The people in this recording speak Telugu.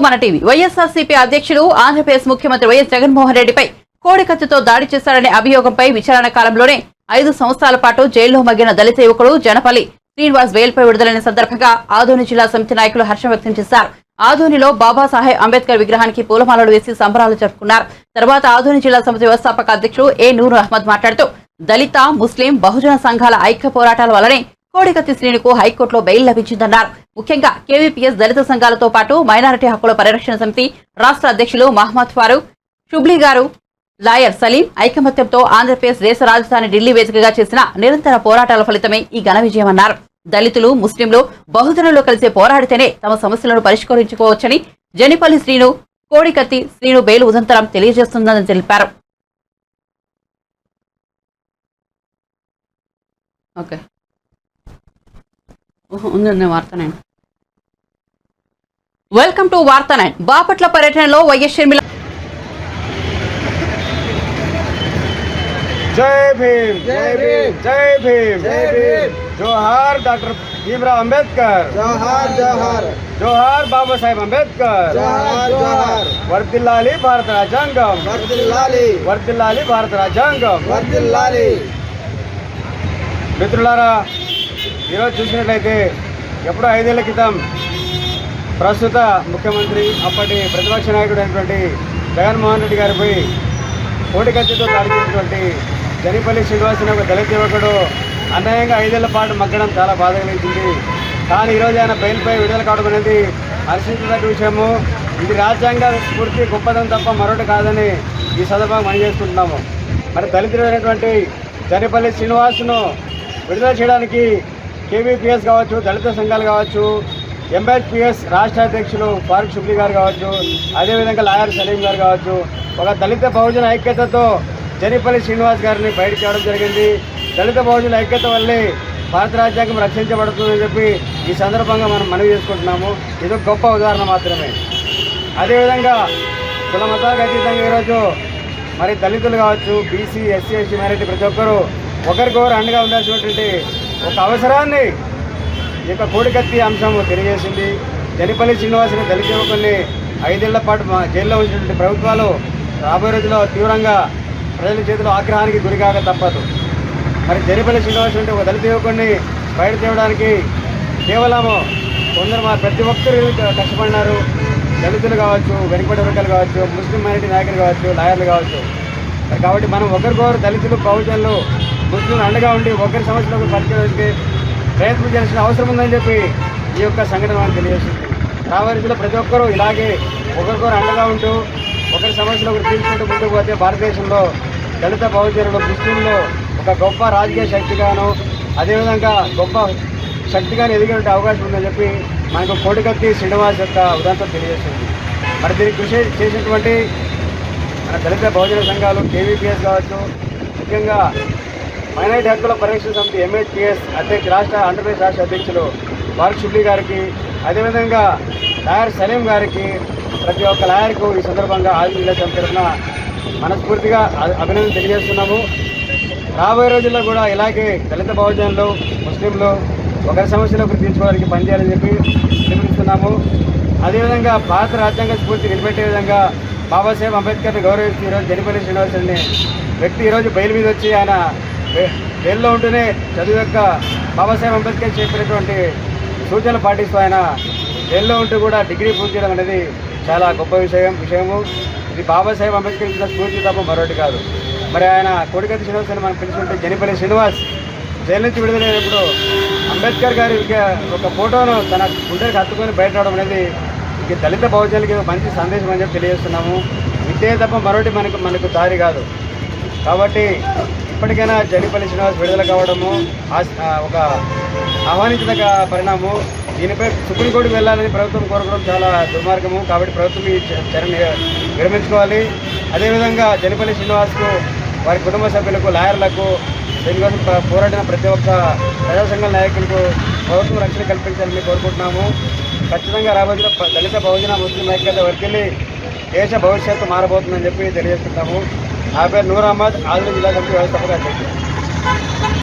మన టీవీ. వైఎస్ఆర్సీపీ అధ్యక్షుడు ఆంధ్రప్రదేశ్ ముఖ్యమంత్రి వైఎస్ జగన్మోహన్ రెడ్డిపై కోడికత్తితో దాడి చేశారనే అభియోగంపై విచారణ కాలంలోనే 5 సంవత్సరాల పాటు జైల్లో మగ్గిన దళిత యువకుడు జనపల్లి శ్రీనివాస్ బెయిల్పై విడుదలైన సందర్భంగా ఆదోని జిల్లా సమితి నాయకులు హర్షం వ్యక్తం చేశారు. ఆదోనిలో బాబాసాహెబ్ అంబేద్కర్ విగ్రహానికి పూలమాలలు వేసి సంబరాలు జరుపుకున్నారు. తర్వాత ఆదోని జిల్లా సమితి వ్యవస్థాపక అధ్యక్షుడు ఏ నూర్ అహ్మద్ మాట్లాడుతూ దళిత, ముస్లిం, బహుజన సంఘాల ఐక్య పోరాటాల వల్లనే కోడికత్తి శ్రీనుకు హైకోర్టులో బెయిల్ లభించిందన్నారు. ముఖ్యంగా కేవీపీఎస్ దళిత సంఘాలతో పాటు మైనారిటీ హక్కుల పరిరక్షణ సమితి రాష్ట్ర అధ్యక్షులు మహమ్మద్ ఫారూక్, షుబ్లీ గారు, లాయర్ సలీం ఐకమత్యంతో ఆంధ్రప్రదేశ్ దేశ రాజధాని ఢిల్లీ వేదికగా చేసిన నిరంతర పోరాటాల ఫలితమే ఈ ఘన విజయమన్నారు. దళితులు, ముస్లింలు, బహుజనులు కలిసి పోరాడితేనే తమ సమస్యలను పరిష్కరించుకోవచ్చని జనిపల్లి శ్రీను కోడికత్తి శ్రీను బెయిల్ ఉదంతరం తెలియజేస్తుందని తెలిపారు. వెల్కమ్ టు వార్తా 9. బాపట్ల పర్యటనలో వైఎస్ షర్మిల जय भीम जय भीम जय भीम जय भीम जोहार डॉक्टर भीमराव अंबेडकर जोहार जोहार जोहार बाबा साहेब अंबेडकर जोहार जोहार वर्दिल्लाली भारत राजांगम वर्दिल्लाली भारत రాజ్యాంగం వర్ధిల్లాలి. మిత్రులారా, ఈరోజు చూసినట్లయితే ఎప్పుడో 5 ఏళ్ల క్రితం ప్రస్తుత ముఖ్యమంత్రి అప్పటి ప్రతిపక్ష నాయకుడు అయినటువంటి జగన్మోహన్ రెడ్డి గారిపై కోడికత్తితో దాడి చేసినటువంటి జనిపల్లి శ్రీనివాస్ ఒక దళిత యువకుడు అన్యాయంగా 5 ఏళ్ల పాటు మగ్గడం చాలా బాధ కలిగించింది. కానీ ఈరోజు ఆయన బెయిల్పై విడుదల కావడం అనేది హర్షించదగ్గ విషయము. ఇది రాజ్యాంగ స్ఫూర్తి గొప్పదనం తప్ప మరొకటి కాదని ఈ సందర్భంగా మనం చేసుకుంటున్నాము. మరి దళితుడైనటువంటి జనిపల్లి శ్రీనివాస్ను విడుదల చేయడానికి కేవీపీఎస్ కావచ్చు, దళిత సంఘాలు కావచ్చు, ఎంహెచ్పిఎస్ రాష్ట్ర అధ్యక్షులు ఫారూక్ షుబ్లీ గారు కావచ్చు, అదేవిధంగా లాయర్ సలీం గారు కావచ్చు, ఒక దళిత బహుజన ఐక్యతతో జనిపల్లి శ్రీనివాస్ గారిని బయటకు చేయడం జరిగింది. దళిత బహుజన ఐక్యత వల్లే భారత రాజ్యాంగం రక్షించబడుతుందని చెప్పి ఈ సందర్భంగా మనం మనవి చేసుకుంటున్నాము. ఇది ఒక గొప్ప ఉదాహరణ మాత్రమే. అదేవిధంగా కుల మతాలకు అతీతంగా ఈరోజు మరి దళితులు కావచ్చు, బీసీ, ఎస్సీ, ఎస్టీ మైనారిటీ ప్రతి ఒక్కరూ ఒకరికొకరు అండగా ఉండాల్సినటువంటి ఒక అవసరాన్ని ఈ యొక్క కోడికత్తి అంశం తెలియజేసింది. జనిపల్లి శ్రీనివాసుని దళిత యువకుల్ని 5 ఏళ్ల పాటు జైల్లో ఉంచినటువంటి ప్రభుత్వాలు రాబోయే రోజుల్లో తీవ్రంగా ప్రజల చేతిలో ఆగ్రహానికి గురికాక తప్పదు. మరి జనిపల్లి శ్రీనివాస్ అంటే ఒక దళిత యువకుడిని బయట తేవడానికి కేవలం కొందరు ప్రతి ఒక్కరు కష్టపడినారు. దళితులు కావచ్చు, వెనుకబడి వర్గాలు కావచ్చు, ముస్లిం మైనారిటీ నాయకులు కావచ్చు, లాయర్లు కావచ్చు. మరి కాబట్టి మనం ఒకరికొకరు దళితులు, బహుజనులు, ముస్లింలు అండగా ఉండి ఒకరి సమస్యలకు పరిష్కరించే ప్రయత్నం చేయాల్సిన అవసరం ఉందని చెప్పి ఈ యొక్క సంఘటన మనకు తెలియజేస్తుంది. రాబోయే రోజుల్లో ప్రతి ఒక్కరూ ఇలాగే ఒకరికొకరు అండగా ఉంటూ ఒకరి సమస్యలు ఒకరు తీసుకుంటూ ముందుకు పోతే భారతదేశంలో దళిత, బహుజనులు, ముస్లింలు ఒక గొప్ప రాజకీయ శక్తిగాను అదేవిధంగా గొప్ప శక్తిగాను ఎదిగే అవకాశం ఉందని చెప్పి మనకు కోడికత్తి శ్రీనివాస్ యొక్క ఉదంతం తెలియజేస్తుంది. మరి దీనికి కృషి చేసినటువంటి మన దళిత బహుజన సంఘాలు, కేవీపీఎస్ కావచ్చు, ముఖ్యంగా మైనారిటీ హక్కుల పరిరక్షణ సమితి ఎంహెచ్పిఎస్ ఆంధ్రప్రదేశ్ రాష్ట్ర అధ్యక్షులు ఫారూక్ షుబ్లీ గారికి, అదేవిధంగా లాయర్ సలీం గారికి, ప్రతి ఒక్క లాయర్కు ఈ సందర్భంగా ఆది జిల్లా సమితి తరఫున మనస్ఫూర్తిగా అభినందన తెలియజేస్తున్నాము. రాబోయే రోజుల్లో కూడా ఇలాగే దళిత బహుజనులు, ముస్లింలు ఒకరి సమస్యలు ఒకరు తీర్చుకోవడానికి పనిచేయాలని చెప్పి పిలుపునిస్తున్నాము. అదేవిధంగా భారత రాజ్యాంగ స్ఫూర్తి నిలబెట్టే విధంగా బాబాసాహెబ్ అంబేద్కర్ని గౌరవిస్తూ ఈరోజు జనిపల్లి శ్రీనివాస్ అనే వ్యక్తి ఈరోజు బెయిల్ మీద వచ్చి ఆయన జైల్లో ఉంటూనే చదువు యొక్క బాబాసాహెబ్ అంబేద్కర్ చెప్పినటువంటి సూచనలు పాటిస్తూ ఆయన జైల్లో ఉంటూ కూడా డిగ్రీ పూర్తి చేయడం అనేది చాలా గొప్ప విషయము. ఇది బాబాసాహెబ్ అంబేద్కర్ ఇచ్చిన స్ఫూర్తి తప్ప మరొకటి కాదు. మరి ఆయన కోడికత్తి శ్రీనివాస్ అని మనం పిలుచుకుంటే జనిపల్లి శ్రీనివాస్ జైలు నుంచి విడుదలైనప్పుడు అంబేద్కర్ గారి ఒక ఫోటోను తన గుండెకి హత్తుకొని బయట రావడం అనేది ఇక దళిత బహుజనులకి మంచి సందేశం అని చెప్పి తెలియజేస్తున్నాము. ఇదే తప్ప మరొకటి మనకు దారి కాదు. కాబట్టి ఇప్పటికైనా జనిపల్లి శ్రీనివాస్ విడుదల కావడము ఒక ఆహ్వానించదగ్గ పరిణామము. దీనిపై సుప్రీంకోర్టుకు వెళ్ళాలని ప్రభుత్వం కోరుకోవడం చాలా దుర్మార్గము. కాబట్టి ప్రభుత్వం ఈ చర్యను విరమించుకోవాలి. అదేవిధంగా జనిపల్లి శ్రీనివాస్కు, వారి కుటుంబ సభ్యులకు, లాయర్లకు, దీనికోసం పోరాడిన ప్రతి ఒక్క ప్రజా సంఘాల నాయకులకు ప్రభుత్వం రక్షణ కల్పించాలని కోరుకుంటున్నాము. ఖచ్చితంగా రాబోయే దళిత, బహుజన, ముస్లిం ఐక్యత వర్తిల్లి దేశ భవిష్యత్తు మారబోతుందని చెప్పి తెలియజేస్తున్నాము. నా పేరు నూర్ అహ్మద్, ఆదోని జిల్లా సమితి వ్యవస్థాపక అధ్యక్షుడు.